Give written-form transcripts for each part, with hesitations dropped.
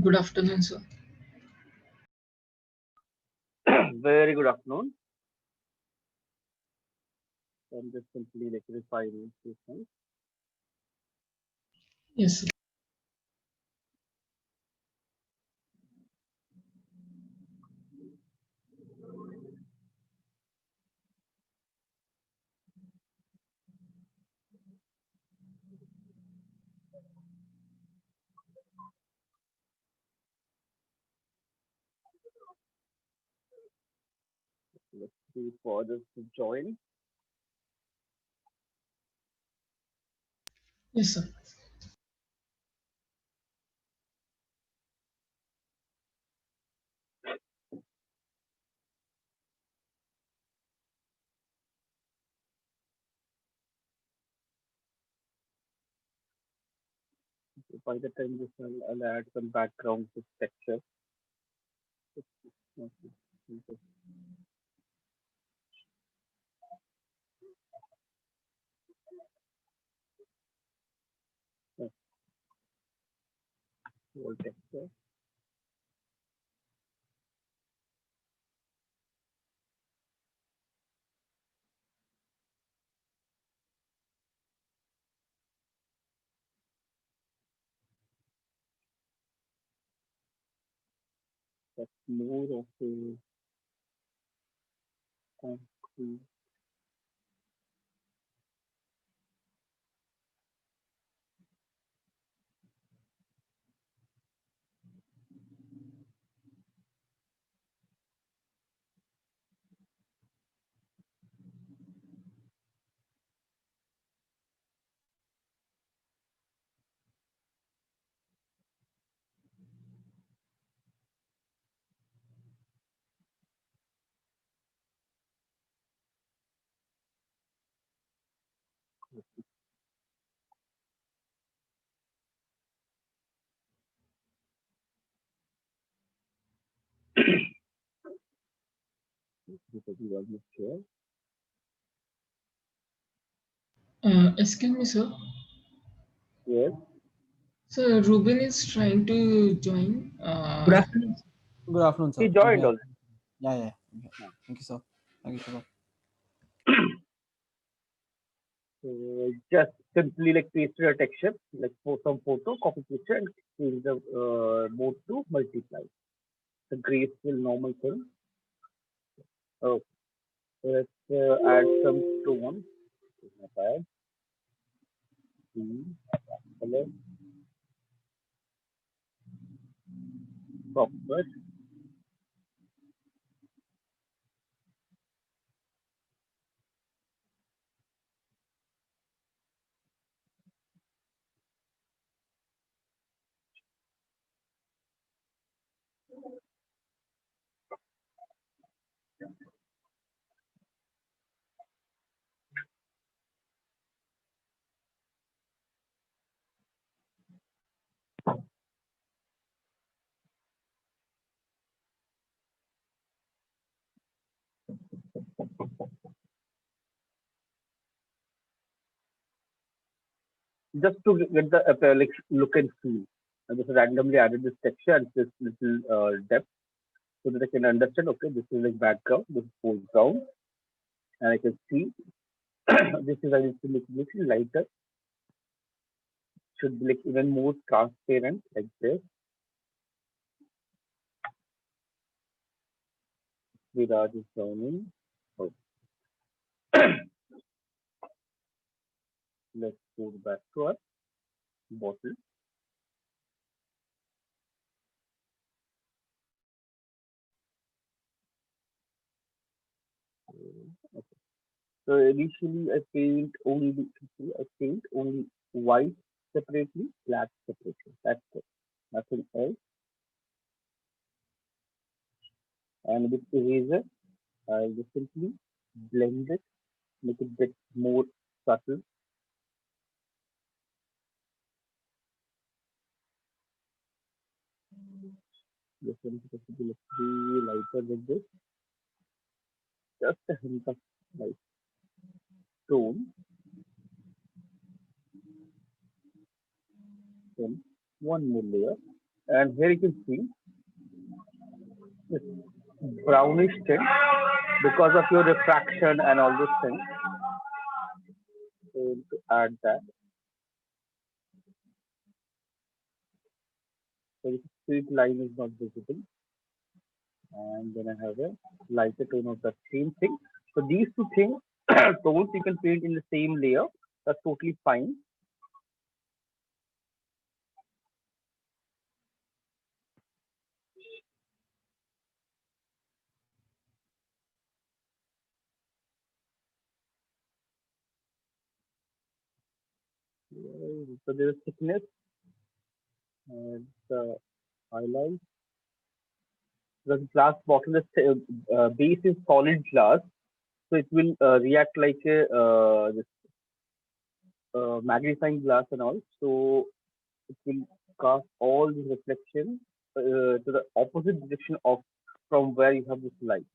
Good afternoon, sir. Very good afternoon. I'm just simply like refining this one. Yes, sir. Let's see for others to join. Yes, sir. By the time this, I'll add some background to texture. Okay. Okay. That's whole texture. That's more of a concrete. Because you almost share. Excuse me, sir. Yes. Sir, Ruben is trying to join. Good afternoon. Good afternoon, He sir. I'm joined here. also. Yeah, yeah. I'm here. Thank you, sir. Thank you, Shiva. Just simply like pasted a texture, like for some photo, copy picture, and change the mode to multiply. The graceful normal thing. Oh, let's add some tone. Not bad. Green, color, proper. Just to get the like look and feel. I just randomly added this texture and this little depth so that I can understand. Okay, this is like background, this is foreground, and I can see this is I need to make it little lighter. Should be like even more transparent like this. Without is downing. Oh, let's go back to our bottle. So initially I paint only white separately, black separately. That's it. Nothing else. And with eraser, I'll just simply blend it, make it a bit more subtle. This one is supposed to be like really lighter with this. Just a hint of light tone. Then one more layer. And here you can see this brownish tint because of your refraction and all those things. So to add that, so the street line is not visible, and then I have a lighter tone of the same thing. So these two things, tones you can paint in the same layer. That's totally fine. So there is thickness and the highlight. The glass bottle is base is solid glass, so it will react like a this, magnifying glass and all. So it will cast all the reflection to the opposite direction of from where you have this light.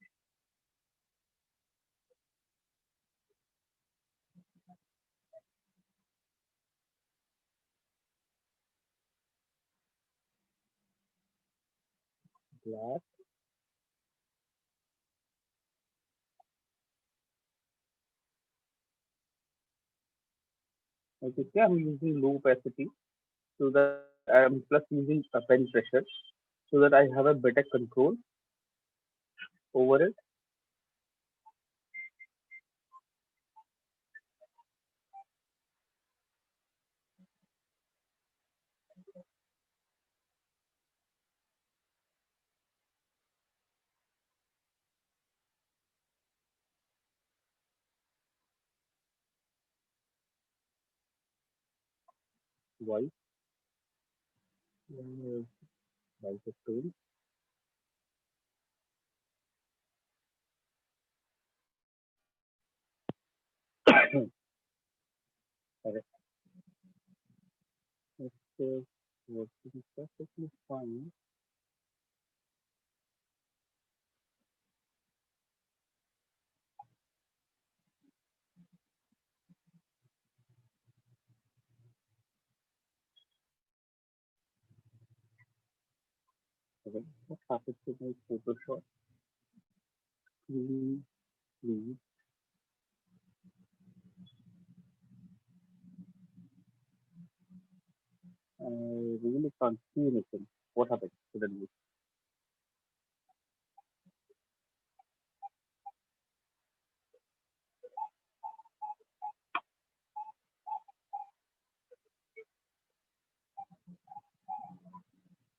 Glass. Okay, see, I'm using low opacity so that I'm plus using a pen pressure so that I have a better control over it. White, white tone. Correct. It's working perfectly fine. Okay. What happens to my Photoshop? Clean, clean. I really can't see anything. What happened suddenly?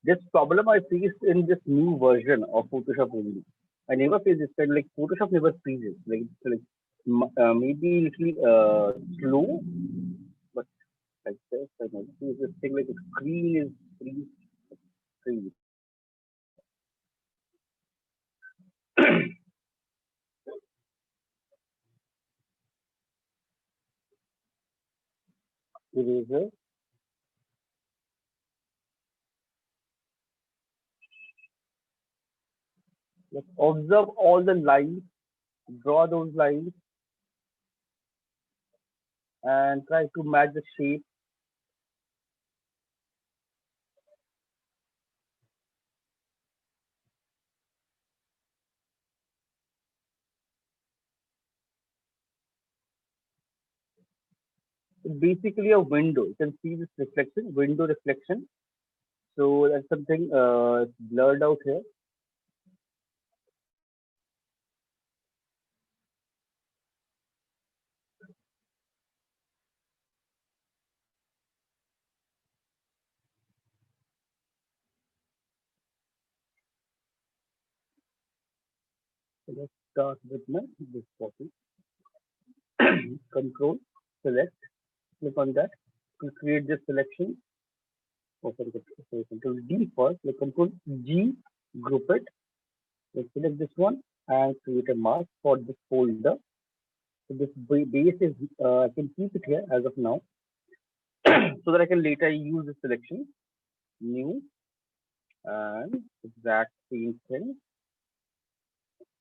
This problem I faced in this new version of Photoshop only. I never faced this kind like Photoshop never freezes. Like, maybe little slow, but like this, I know this thing like the screen is freeze. Eraser. Like observe all the lines, draw those lines, and try to match the shape. It's basically a window. You can see this reflection, window reflection. So that's something blurred out here. So let's start with my this bottle. Control, select, click on that to create this selection. Oh, sorry, Control D first, like Control G, group it. Let's select this one and create a mask for this folder. So this base is, I can keep it here as of now so that I can later use the selection. New and exact same thing.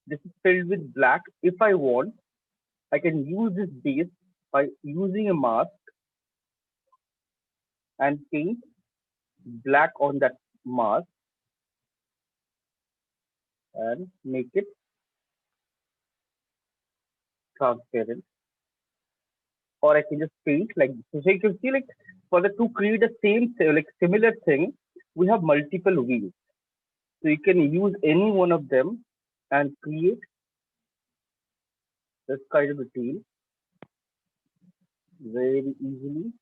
This is filled with black. If I want, I can use this base by using a mask and paint black on that mask and make it transparent, or I can just paint like this. So you can see like for the to create the same like similar thing, we have multiple wheels. So you can use any one of them and create this kind of a tail very easily.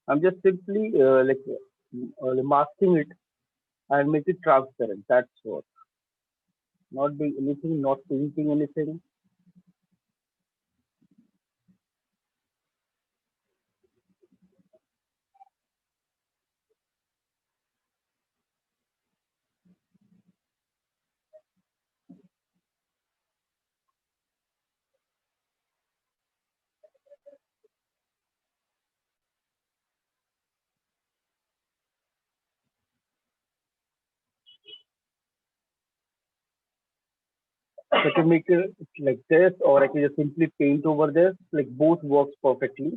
I'm just simply masking it and make it transparent. That's what. Not doing anything, not painting anything. So I can make it like this, or I can just simply paint over this. Like both works perfectly.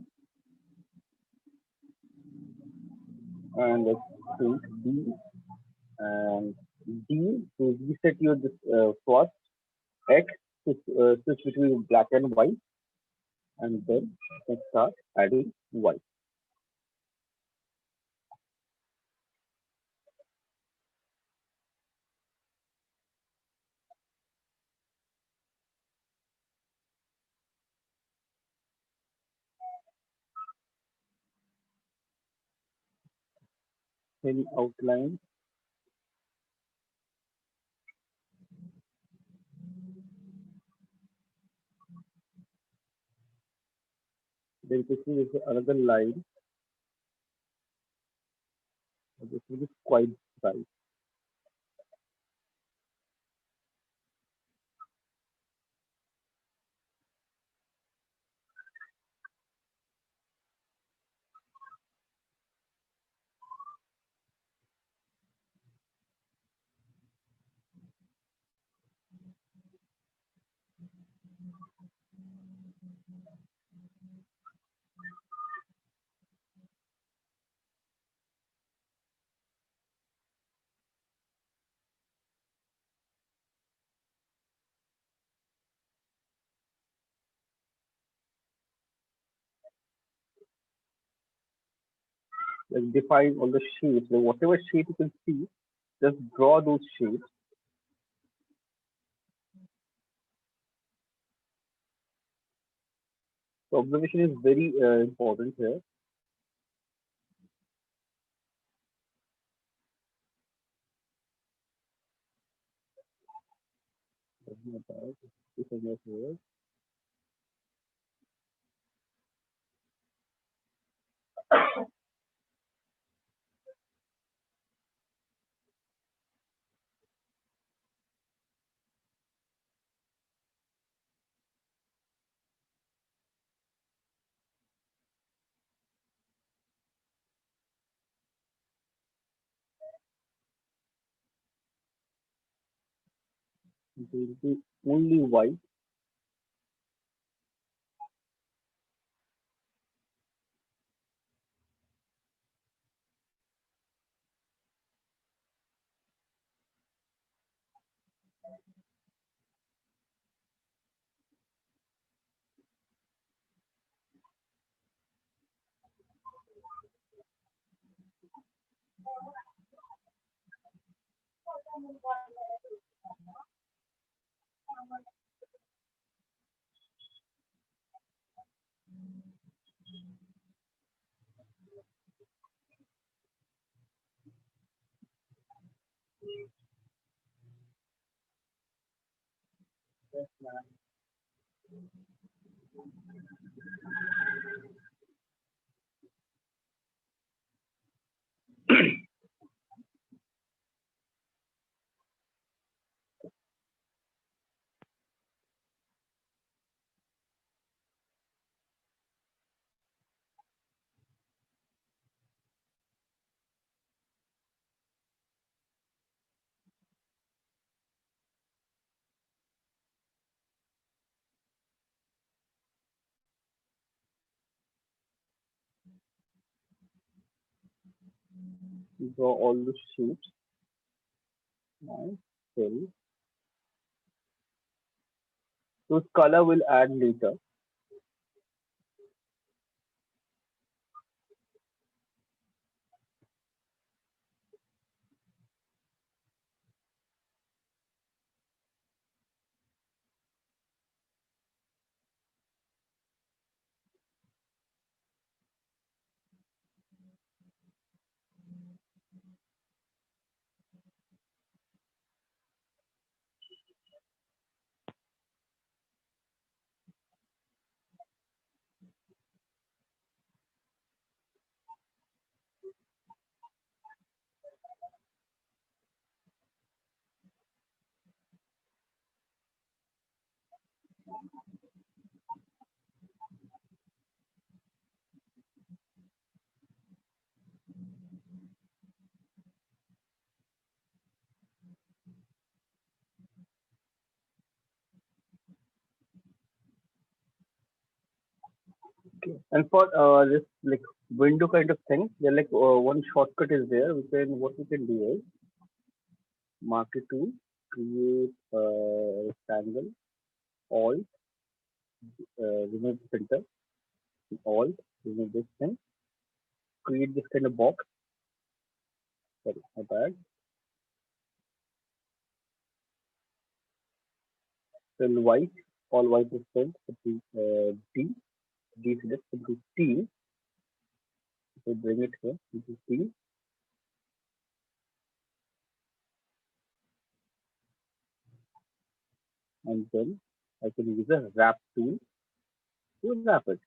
And let's paint D and D to reset your this first X to switch between black and white, and then you can start adding white. Any outline. Then you can see there's another line. This will be quite bright. Like define all the shapes. Like whatever shape you can see, just draw those shapes. So observation is very important here. This is not here. It will be only white. Draw all the shapes. Nice. Fill. Those color will add later. And for this like window kind of thing, there like one shortcut is there. What we can do is mark it tool, create a rectangle, alt, remove center, alt, remove this thing, create this kind of box. Sorry, my bad. Fill white, all white is filled. D, D select into T. So bring it here into T, and then I can use a wrap tool to wrap it.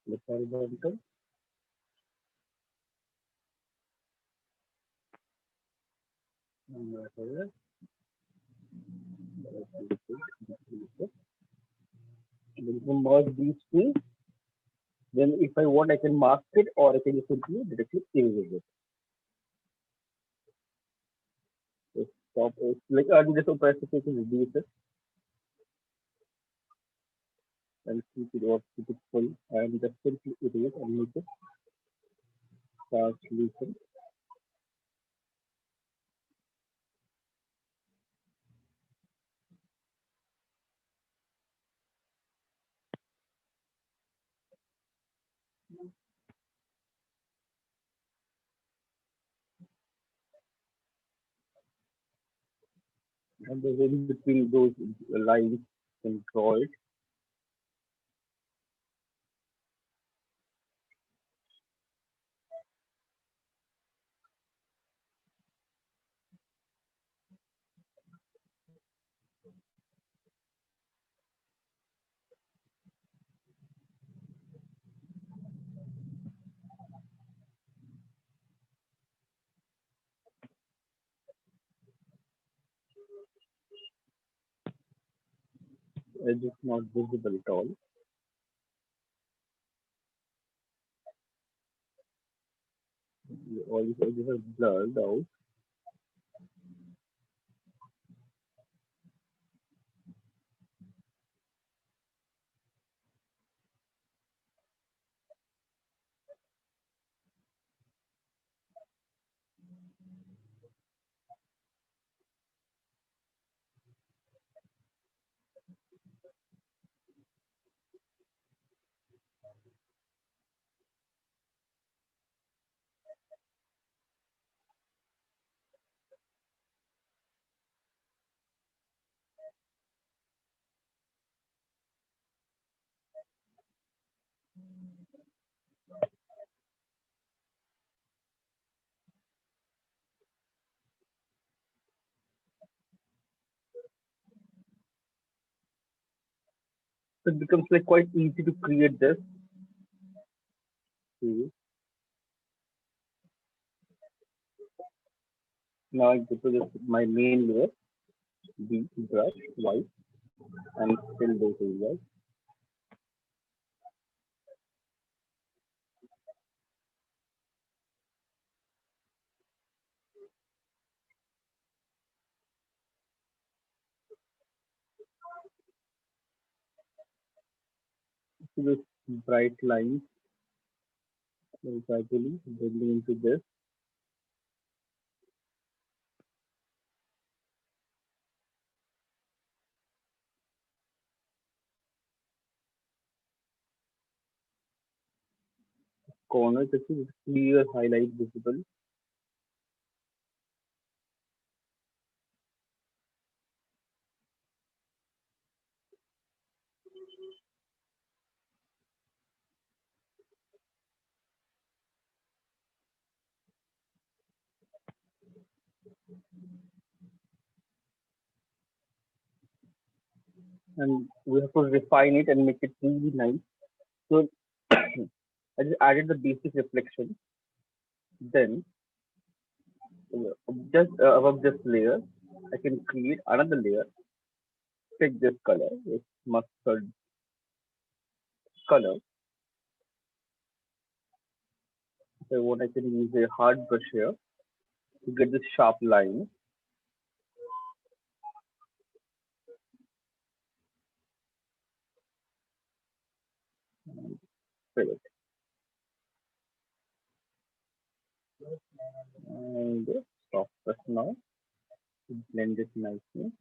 Look horizontal. And whatever. Then you can merge these two. Then if I want, I can mask it or I can just simply directly erase it. So stop it. Like just press it, you can reduce it and keep it off, keep it full and just simply erase and make it translucent. And then in between those lines, you can draw it. Edge is not visible at all. All these edges are blurred out. So it becomes like quite easy to create this. See. Now I go to this my main layer, the brush, white, and fill those areas. So this bright lines gradually blending into this. Corners, this is clear highlight visible. And we have to refine it and make it really nice. So I just added the basic reflection. Then just above this layer, I can create another layer. Take this color, it's mustard color. So what I can use a hard brush here to get this sharp line. And fill it. And soft brush now to blend it nicely.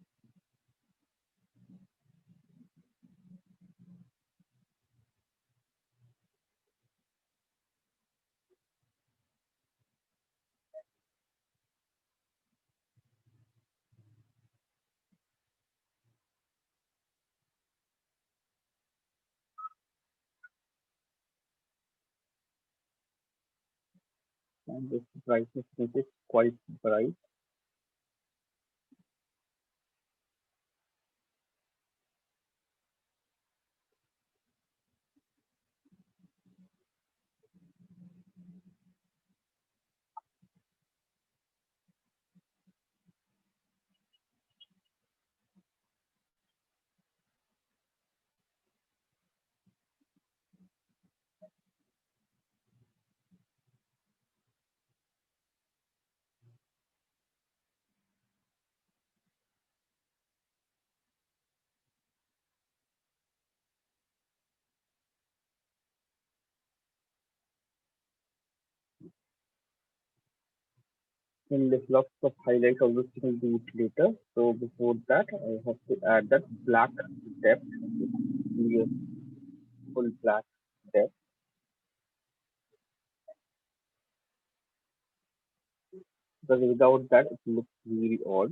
And this brightness makes it quite bright. And there's lots of highlights of this we can do it later. So before that, I have to add that black depth, the full black depth, because without that, it looks really odd.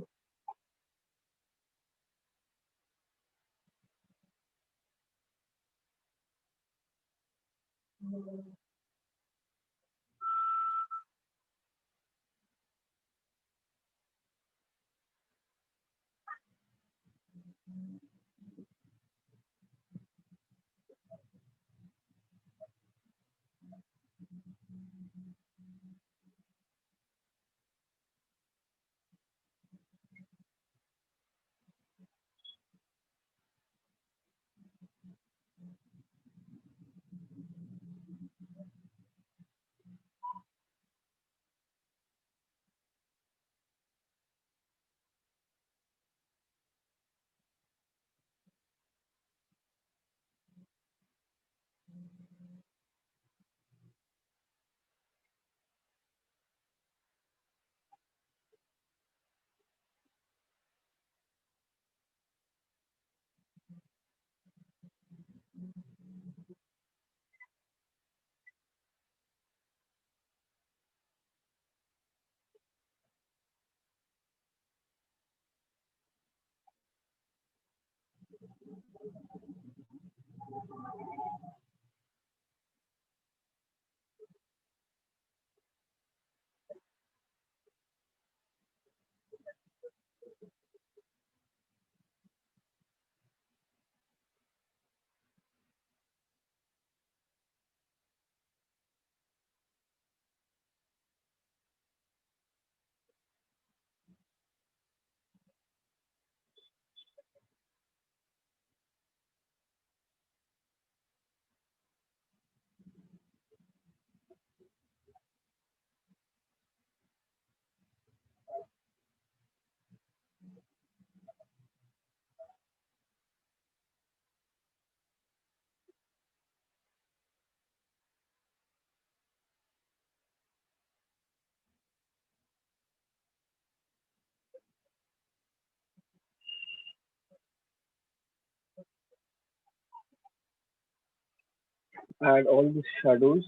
Add all the shadows,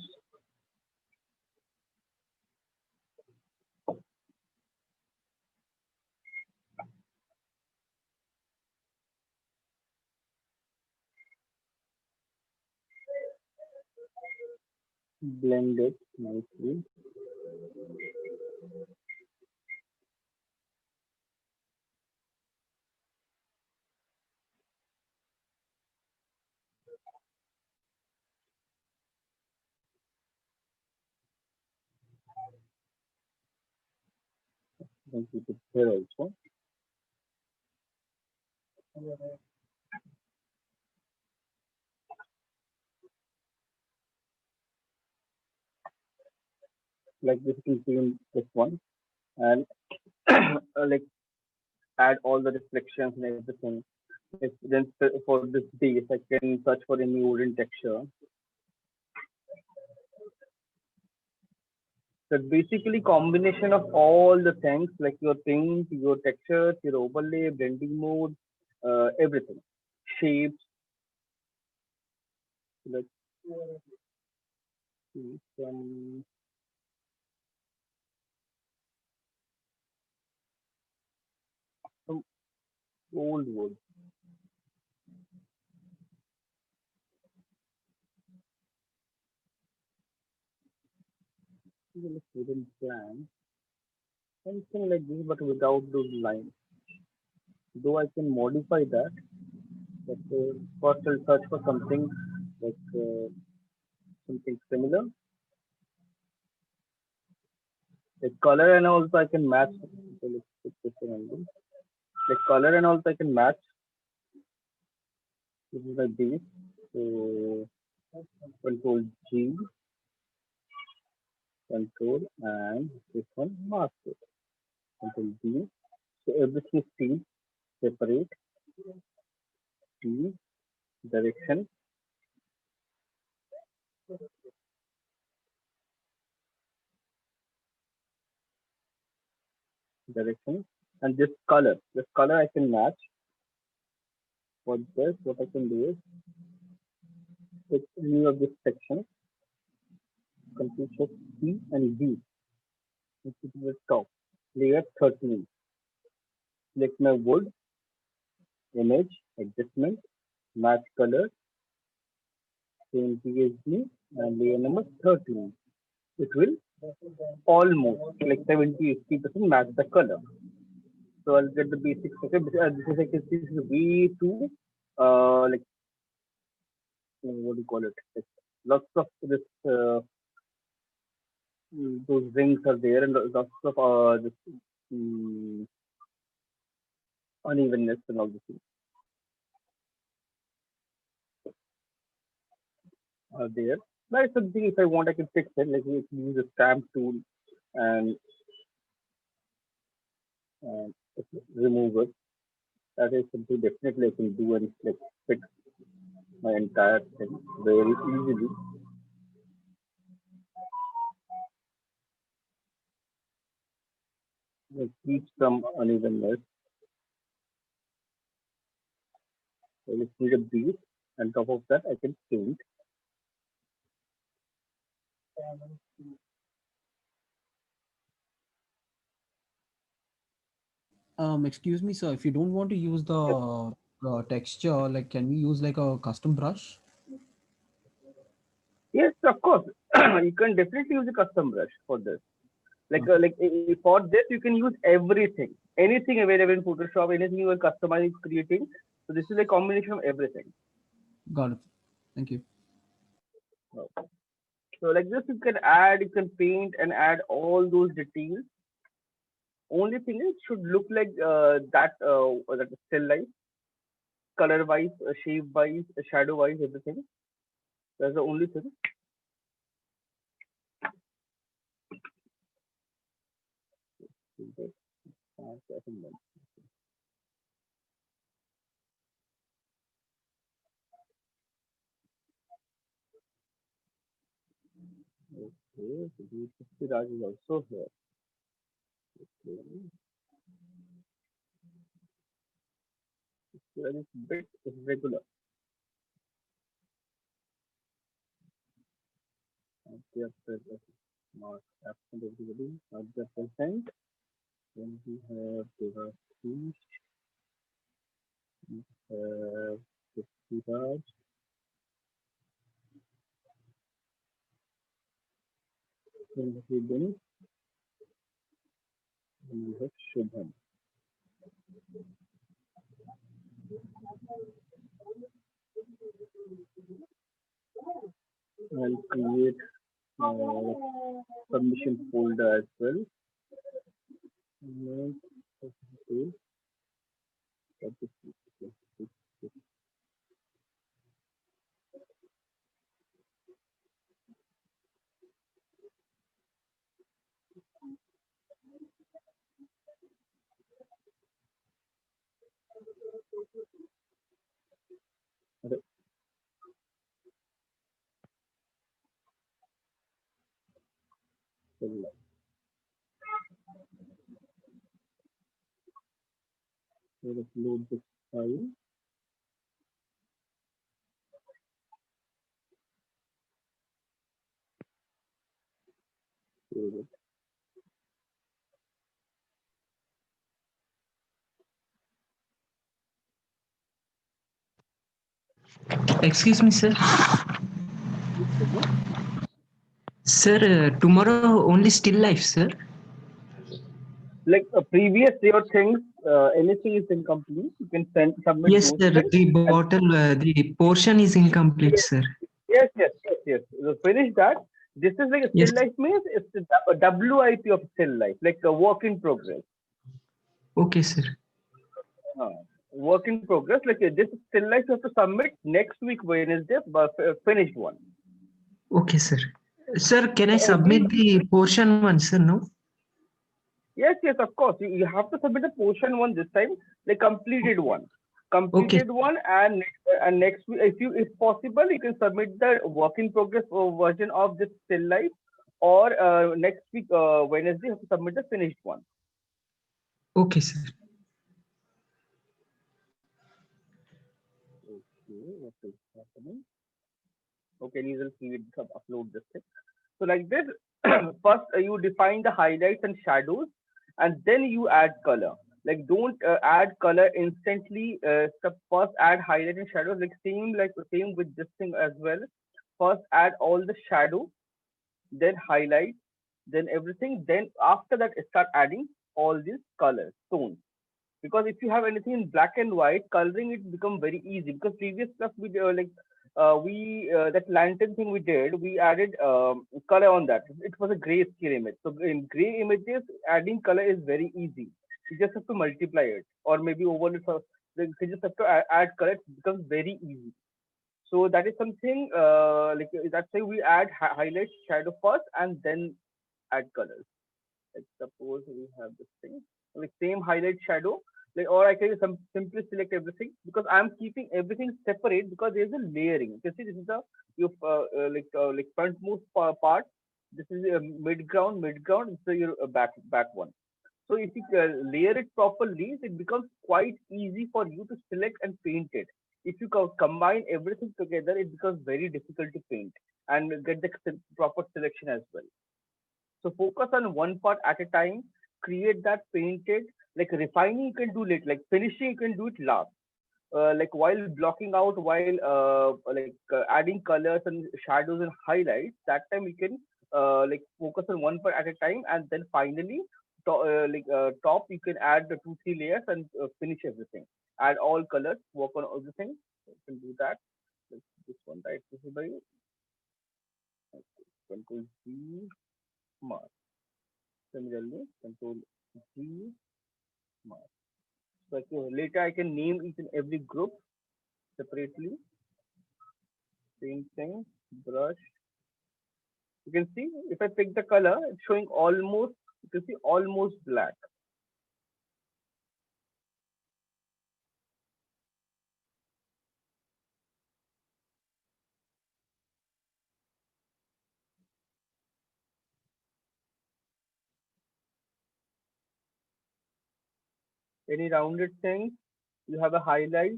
blend it nicely. And keep it here also. Like this, you can see in this one, and like add all the reflections and everything. Then for this base, I can search for any wooden texture. So basically combination of all the things like your paint, your textures, your overlay, blending mode, everything, shapes. Let's see some old wood. Even a wooden plan, something like this, but without those lines. Though I can modify that, but first I'll search for something like something similar. The color and also I can match. So let's put this in angle. The color and also I can match. This is my base. So control G, control, and this one mask it. Control D. So everything is seen separate. T, direction, direction, and this color. This color I can match. For this, what I can do is take any of this section, control shift C and V, and put it at the top. Layer 13. Select my wood, image, adjustment, match color, same PSG, and layer number 13. It will almost like 70-80% match the color. So I'll get the basic structure. This is, I can see, this is way too like what do you call it? Like, lots of this those rings are there and lots of this um, unevenness and all these things are there. But it's something if I want I can fix it. Like you can use a stamp tool and uh, remove it. That is something definitely I can do and like fix my entire thing very easily. Like keep some unevenness. So let's need a bead. On top of that, I can paint. Excuse me, sir. If you don't want to use the texture, like can we use like a custom brush? Yes, of course. You can definitely use a custom brush for this. For this, you can use everything, anything available in Photoshop, anything you are customizing, creating. So this is a combination of everything. Got it. Thank you. So like this, you can add, you can paint and add all those details. Only thing is, should look like that still life, color wise, shape wise, shadow wise, everything. That's the only thing. Okay, so the Raj is also here. Okay. That is bit irregular. Okay, not absent everybody, not just present. Then we have Devashish, we have Prithviraj, then we have Ganesh, and we have Shubham. I'll create submission folder as well. And, okay, that is it. Okay, so let's load this file. Save it. Excuse me, sir. Sir, tomorrow only still life, sir. Like previous year things, anything is incomplete, you can submit Yes, those sir. things. The And bottle, the portion is incomplete, yes, sir. yes. So finish that. This is like a Yes. still life means it's a WIP of still life, like a work in progress. Okay, sir. Uh, Work in progress. Like this still life you have to submit next week Wednesday, but finished one. Okay, sir. Sir, can I So submit the portion one, sir? No? yes, of course. You have to submit a portion one this time, like completed one. Okay. Completed one, and next week, if possible, you can submit the work in progress version of this still life, or next week Wednesday, you have to submit the finished one. Okay, sir. Okay, what is happening? Okay, you will see it upload this thing. So like this, first you define the highlights and shadows, and then you add color. Like don't add color instantly. First add highlight and shadows. Like same with this thing as well. First add all the shadow, then highlight, then everything. Then after that start adding all these colors, tones. Because if you have anything in black and white, coloring it become very easy. Because previous stuff we that lantern thing we did, we added color on that. It was a gray scale image. So in gray images, adding color is very easy. You just have to multiply it, or maybe overlay. You just have to add color. It becomes very easy. So that is something that's why we add highlight shadow first and then add colors. Like suppose we have this thing, like same highlight shadow, like or I can simply select everything because I'm keeping everything separate because there's a layering. You can see this is the your like frontmost part. This is mid ground. This is your back one. So if you layer it properly, it becomes quite easy for you to select and paint it. If you combine everything together, it becomes very difficult to paint and get the proper selection as well. So focus on one part at a time, create that, paint it. Like refining you can do it, like finishing you can do it last. like while blocking out, while adding colors and shadows and highlights, that time we can like focus on one part at a time, and then finally top you can add the 2 3 layers and finish everything. Add all colors, work on everything. You can do that. This one, right? This is by Control Z mark. Similarly, Control Z mark. So later I can name each and every group separately. Same thing, brush. You can see if I pick the color, it's showing almost, you can see almost black. Any rounded things, you have a highlight,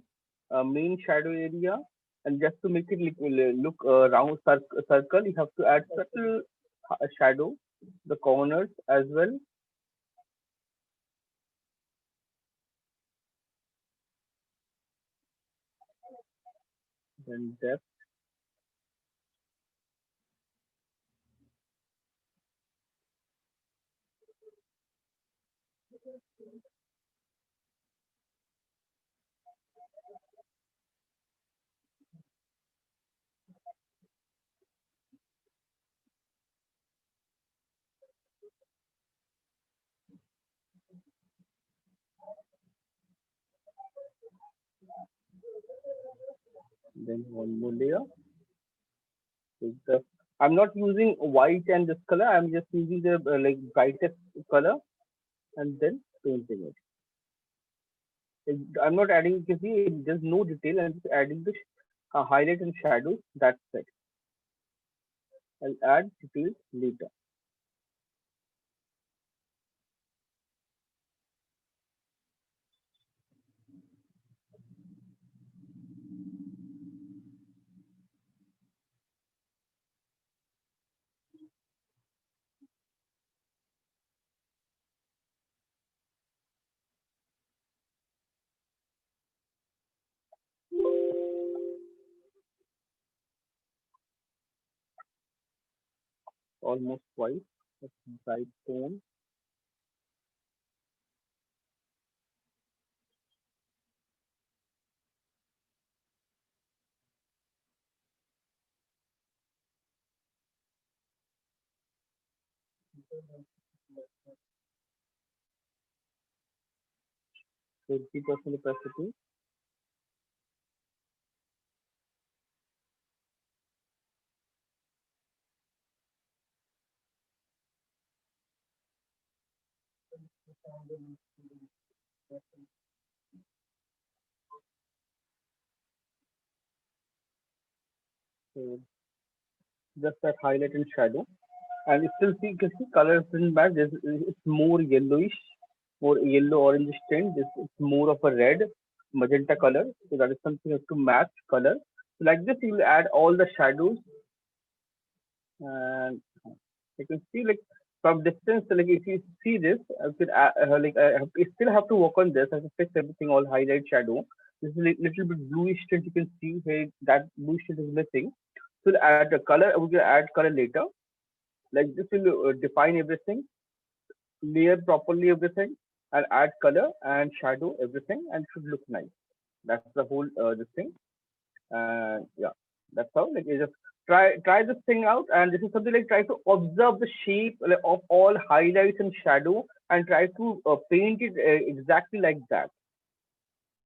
main shadow area, and just to make it look round circle, you have to add subtle shadow, the corners as well. Then depth, then one more layer. Is the I'm not using white and this color. I'm just using the like brightest color and then painting it. I'm not adding. You can see there's no detail. I'm just adding the highlight and shadows. That's it. I'll add details later. Almost twice. That's bright tone. So 50% opacity. So just that highlight and shadow. And you still see, you can see color isn't bad. It's more yellowish, more yellow orange tint. It's more of a red magenta color. So that is something you have to match color. So like this, you will add all the shadows, and you can see like from distance. Like if you see this, I could I still have to work on this. I have to fix everything, all highlight shadow. This is a little bit bluish tint. You can see here that bluish tint is missing. So we'll add the color. We will add color later. Like this will define everything, layer properly everything, and add color and shadow everything, and should look nice. That's the whole this thing. And yeah, that's how like you just try this thing out. And this is something like try to observe the shape like, of all highlights and shadow, and try to paint it exactly like that.